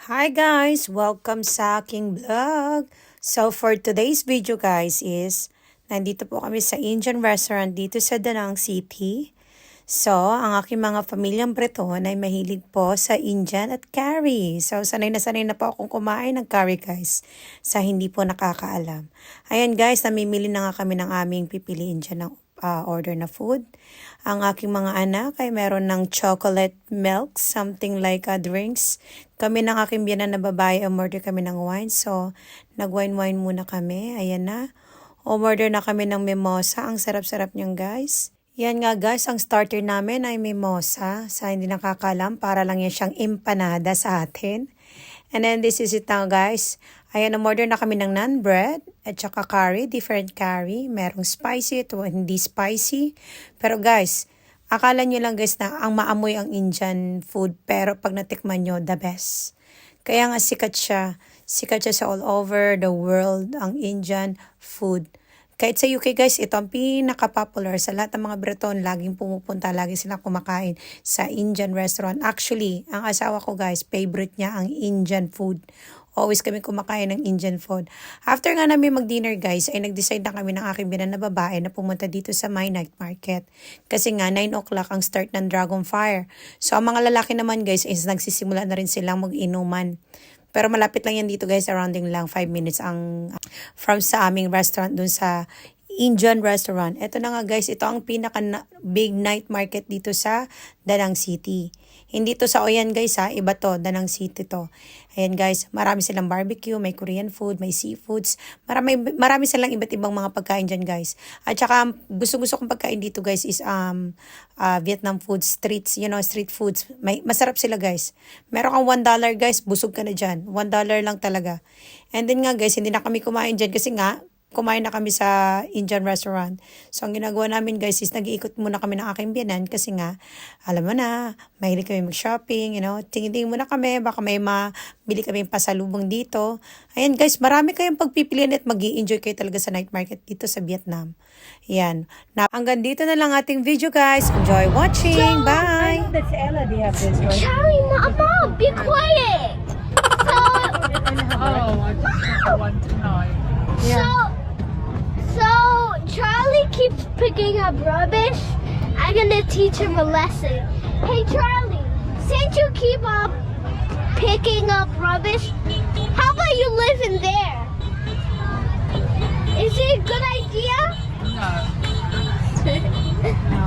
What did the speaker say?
Hi guys! Welcome sa aking vlog. So for today's video guys is, nandito po kami sa Indian restaurant dito sa Danang City. So, ang aking mga pamilyang Breton ay mahilig po sa Indian at curry. So, sanay na po akong kumain ng curry guys, sa hindi po nakakaalam. Ayan guys, namimili na nga kami ng aming pipiliin dyan ng order na food. Ang aking mga anak ay meron ng chocolate milk, something like drinks. Kami ng aking biyanan na babae, umorder kami ng wine. So, nag-wine-wine muna kami. Ayan na. Umorder na kami ng mimosa. Ang sarap-sarap niyan guys. Yan nga guys, ang starter namin ay mimosa. Sa hindi nakakalam, para lang yan siyang empanada sa atin. And then this is it now guys. Ayan, umorder na kami ng naan bread at saka curry, different curry. Merong spicy, ito hindi spicy. Pero guys, akala nyo lang guys na ang maamoy ang Indian food. Pero pag natikman nyo, the best. Kaya nga sikat siya. Sikat siya sa all over the world ang Indian food. Kahit sa UK guys, ito ang pinaka-popular sa lahat ng mga Breton. Laging pumupunta, lagi sila kumakain sa Indian restaurant. Actually, ang asawa ko guys, favorite niya ang Indian food. Always kami kumakain ng Indian food. After nga namin mag-dinner guys, ay nag-decide na kami ng aking binan na babae na pumunta dito sa My Night Market. Kasi nga 9 o'clock ang start ng Dragon Fire. So ang mga lalaki naman guys is nagsisimula na rin silang mag-inuman. Pero malapit lang yan dito guys, surrounding lang 5 minutes ang from sa aming restaurant dun sa Indian restaurant. Ito na nga guys, ito ang pinaka big night market dito sa Danang City. Hindi to sa Oyan guys ha, iba to, Danang City to. Ayan guys, marami silang barbecue, may Korean food, may seafoods. Marami silang iba't ibang mga pagkain dyan guys. At saka gusto kong pagkain dito guys is Vietnam food, streets, street foods. Masarap sila guys. Meron kang $1 guys, busog ka na dyan. $1 lang talaga. And then nga guys, hindi na kami kumain dyan kasi nga, kumain na kami sa Indian restaurant. So, ang ginagawa namin guys is nag-iikot muna kami ng aking biyanan kasi nga, alam mo na, mahilig kami mag-shopping, tingin-tingin muna kami, baka may mabili kami pasalubong dito. Ayan guys, marami kayong pagpipilian at mag-i-enjoy kayo talaga sa night market dito sa Vietnam. Ayan. Hanggang dito na lang ating video guys. Enjoy watching. Bye! That's Ella, they have this, right? Charlie, Mom, be quiet. Oh, I just want to know. So Charlie keeps picking up rubbish. I'm gonna teach him a lesson. Hey, Charlie, since you keep up picking up rubbish, how about you live in there? Is it a good idea? No. No.